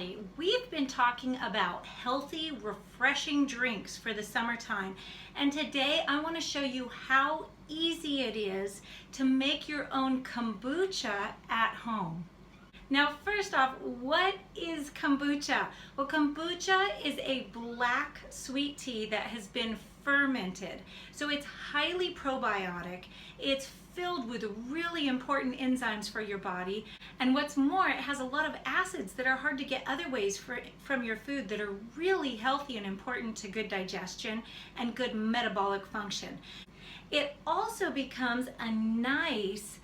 family, we've been talking about healthy, refreshing drinks for the summertime, and today I want to show you how easy it is to make your own kombucha at home. Now, first off, what is kombucha? Well, kombucha is a black sweet tea that has been fermented. So it's highly probiotic. It's filled with really important enzymes for your body. And what's more, it has a lot of acids that are hard to get other ways from your food that are really healthy and important to good digestion and good metabolic function. It also becomes a nice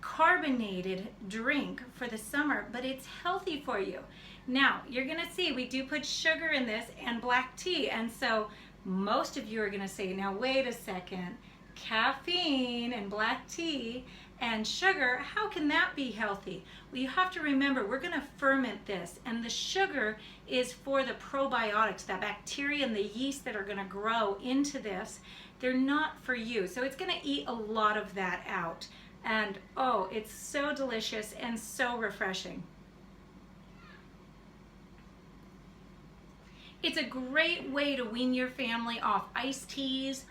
carbonated drink for the summer, but it's healthy for you. Now, you're gonna see we do put sugar in this and black tea, and so most of you are gonna say, now wait a second, caffeine and black tea and sugar, how can that be healthy? Well, you have to remember, we're gonna ferment this, and the sugar is for the probiotics, the bacteria and the yeast that are gonna grow into this. They're not for you, so it's gonna eat a lot of that out. And oh, it's so delicious and so refreshing. It's a great way to wean your family off iced teas,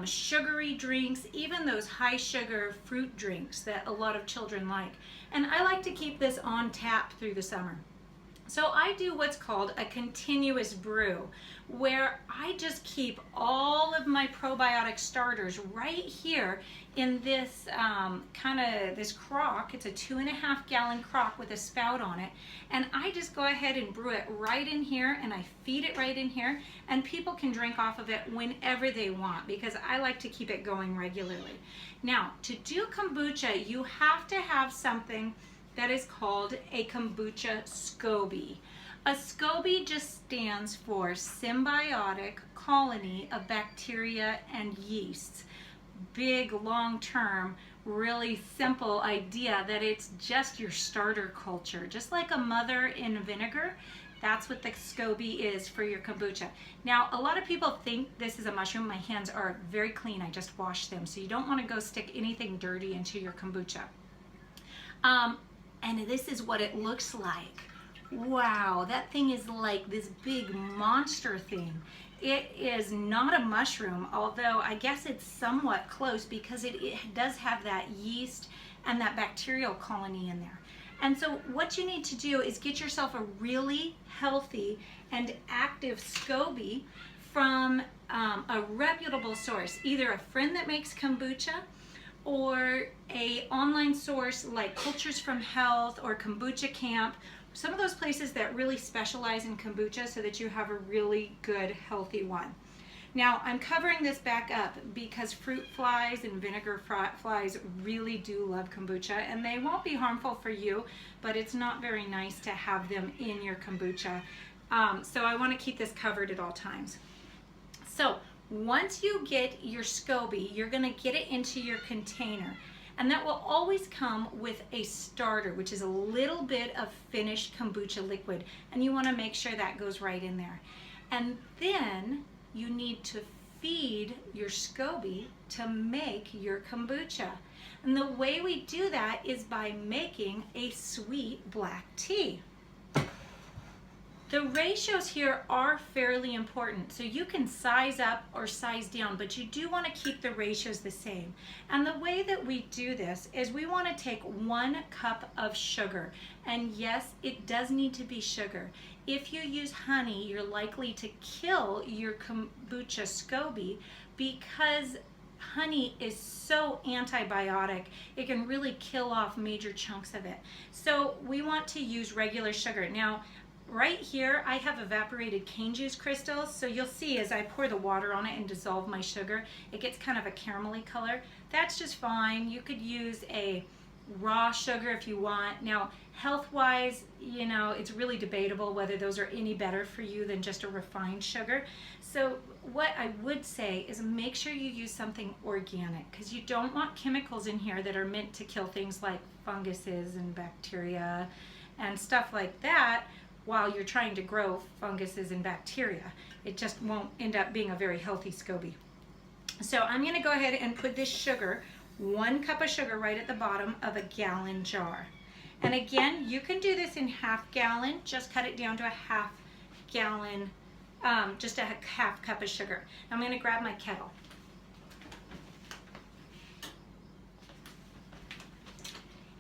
sugary drinks, even those high sugar fruit drinks that a lot of children like. And I like to keep this on tap through the summer. So I do what's called a continuous brew, where I just keep all of my probiotic starters right here in this this crock. It's a 2.5 gallon crock with a spout on it, and I just go ahead and brew it right in here, and I feed it right in here, and people can drink off of it whenever they want because I like to keep it going regularly. Now, to do kombucha, you have to have something that is called a kombucha SCOBY. A SCOBY just stands for Symbiotic Colony of Bacteria and Yeasts. Big, long-term, really simple idea that it's just your starter culture. Just like a mother in vinegar, that's what the SCOBY is for your kombucha. Now, a lot of people think this is a mushroom. My hands are very clean. I just washed them. So you don't want to go stick anything dirty into your kombucha. And this is what it looks like. Wow, that thing is like this big monster thing. It is not a mushroom, although I guess it's somewhat close because it does have that yeast and that bacterial colony in there. And so what you need to do is get yourself a really healthy and active SCOBY from a reputable source, either a friend that makes kombucha or a online source like Cultures from Health or Kombucha Camp, some of those places that really specialize in kombucha so that you have a really good, healthy one. Now, I'm covering this back up because fruit flies and vinegar flies really do love kombucha, and they won't be harmful for you, but it's not very nice to have them in your kombucha. So I want to keep this covered at all times. So once you get your SCOBY, you're going to get it into your container, and that will always come with a starter, which is a little bit of finished kombucha liquid, and you want to make sure that goes right in there. And then you need to feed your SCOBY to make your kombucha. And the way we do that is by making a sweet black tea. The ratios here are fairly important, so you can size up or size down, but you do want to keep the ratios the same. And the way that we do this is we want to take 1 cup of sugar, and yes, it does need to be sugar. If you use honey, you're likely to kill your kombucha SCOBY because honey is so antibiotic, it can really kill off major chunks of it. So we want to use regular sugar. Now, right here, I have evaporated cane juice crystals, so you'll see as I pour the water on it and dissolve my sugar, it gets kind of a caramelly color. That's just fine. You could use a raw sugar if you want. Now, health-wise, you know, it's really debatable whether those are any better for you than just a refined sugar. So what I would say is make sure you use something organic, because you don't want chemicals in here that are meant to kill things like funguses and bacteria and stuff like that while you're trying to grow funguses and bacteria. It just won't end up being a very healthy SCOBY. So I'm going to go ahead and put this sugar, 1 cup of sugar, right at the bottom of a gallon jar. And again, you can do this in half gallon, just cut it down to a half gallon, just a half cup of sugar. I'm gonna grab my kettle.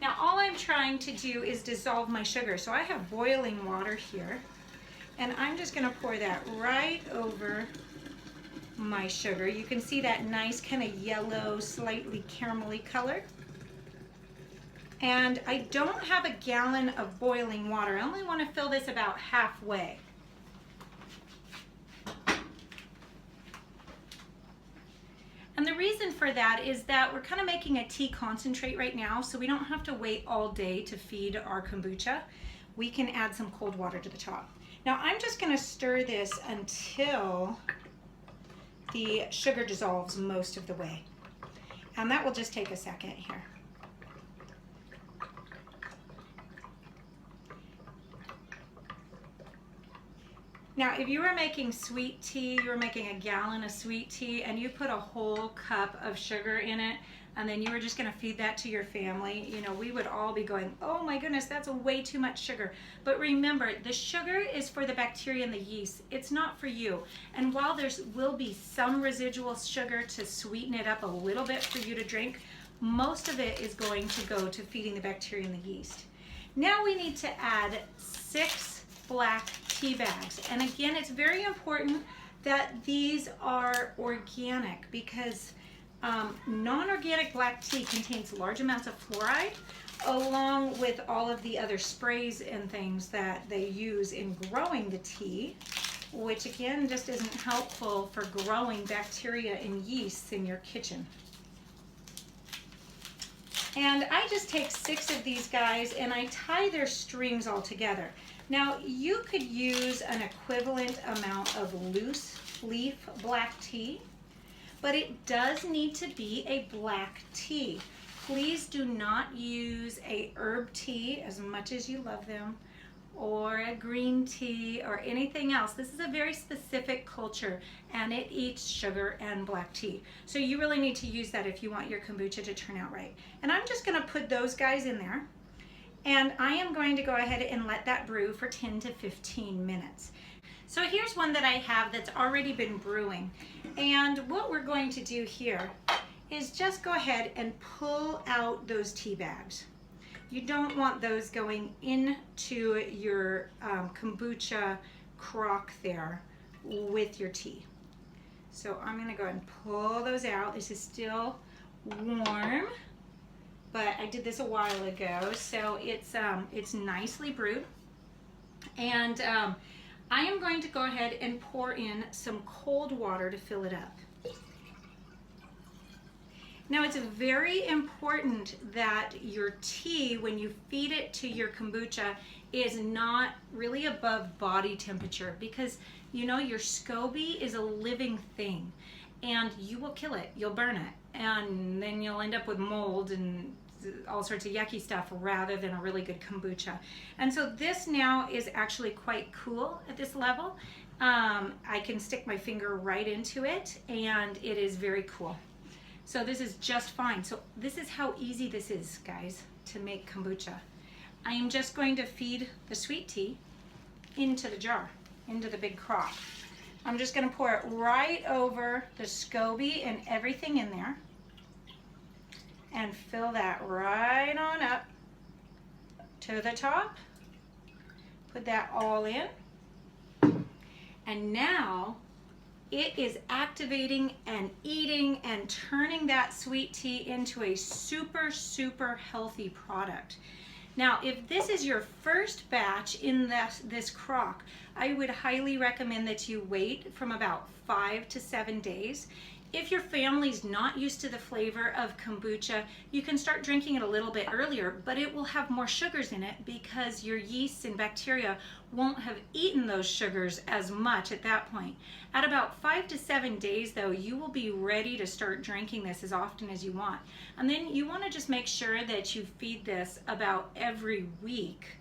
Now all I'm trying to do is dissolve my sugar. So I have boiling water here, and I'm just gonna pour that right over my sugar. You can see that nice kind of yellow, slightly caramelly color. And I don't have a gallon of boiling water. I only want to fill this about halfway. And the reason for that is that we're kind of making a tea concentrate right now, so we don't have to wait all day to feed our kombucha. We can add some cold water to the top. Now I'm just going to stir this until the sugar dissolves most of the way. And that will just take a second here. Now, if you were making sweet tea, you were making a gallon of sweet tea, and you put a whole cup of sugar in it, and then you were just going to feed that to your family, you know, we would all be going, oh my goodness, that's way too much sugar. But remember, the sugar is for the bacteria and the yeast. It's not for you. And while there will be some residual sugar to sweeten it up a little bit for you to drink, most of it is going to go to feeding the bacteria and the yeast. Now we need to add 6 black tea bags. And again, it's very important that these are organic, because non-organic black tea contains large amounts of fluoride, along with all of the other sprays and things that they use in growing the tea, which again just isn't helpful for growing bacteria and yeasts in your kitchen. And I just take 6 of these guys and I tie their strings all together. Now you could use an equivalent amount of loose leaf black tea, but it does need to be a black tea. Please do not use a herb tea, as much as you love them, or a green tea or anything else. This is a very specific culture and it eats sugar and black tea. So you really need to use that if you want your kombucha to turn out right. And I'm just gonna put those guys in there, and I am going to go ahead and let that brew for 10 to 15 minutes. So here's one that I have that's already been brewing. And what we're going to do here is just go ahead and pull out those tea bags. You don't want those going into your kombucha crock there with your tea. So I'm gonna go ahead and pull those out. This is still warm, but I did this a while ago, so it's nicely brewed. And I am going to go ahead and pour in some cold water to fill it up. Now it's very important that your tea, when you feed it to your kombucha, is not really above body temperature, because you know your SCOBY is a living thing and you will kill it, you'll burn it, and then you'll end up with mold and all sorts of yucky stuff rather than a really good kombucha. And so this now is actually quite cool at this level. I can stick my finger right into it and it is very cool. So this is just fine. So this is how easy this is, guys, to make kombucha. I am just going to feed the sweet tea into the jar, into the big crock. I'm just gonna pour it right over the SCOBY and everything in there, and fill that right on up to the top. Put that all in. And now it is activating and eating and turning that sweet tea into a super, super healthy product. Now, if this is your first batch in this crock, I would highly recommend that you wait from about 5 to 7 days. If your family's not used to the flavor of kombucha, you can start drinking it a little bit earlier, but it will have more sugars in it because your yeasts and bacteria won't have eaten those sugars as much at that point. At about 5 to 7 days though, you will be ready to start drinking this as often as you want. And then you want to just make sure that you feed this about every week,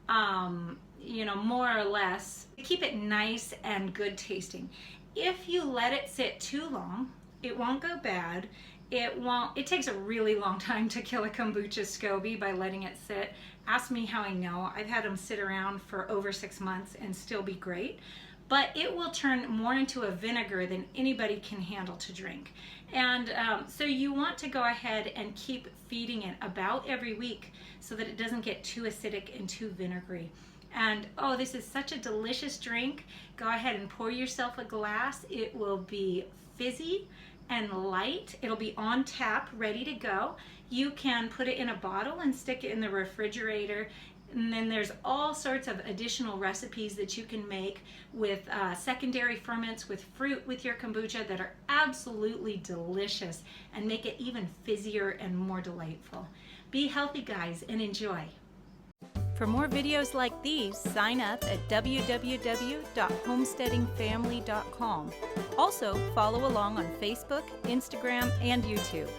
you know, more or less. Keep it nice and good tasting. If you let it sit too long, it won't go bad. It takes a really long time to kill a kombucha SCOBY by letting it sit. Ask me how I know. I've had them sit around for over 6 months and still be great. But it will turn more into a vinegar than anybody can handle to drink. And so you want to go ahead and keep feeding it about every week so that it doesn't get too acidic and too vinegary. And oh, this is such a delicious drink. Go ahead and pour yourself a glass. It will be fizzy and light. It'll be on tap, ready to go. You can put it in a bottle and stick it in the refrigerator. And then there's all sorts of additional recipes that you can make with secondary ferments, with fruit, with your kombucha that are absolutely delicious and make it even fizzier and more delightful. Be healthy, guys, and enjoy. For more videos like these, sign up at www.homesteadingfamily.com. Also, follow along on Facebook, Instagram, and YouTube.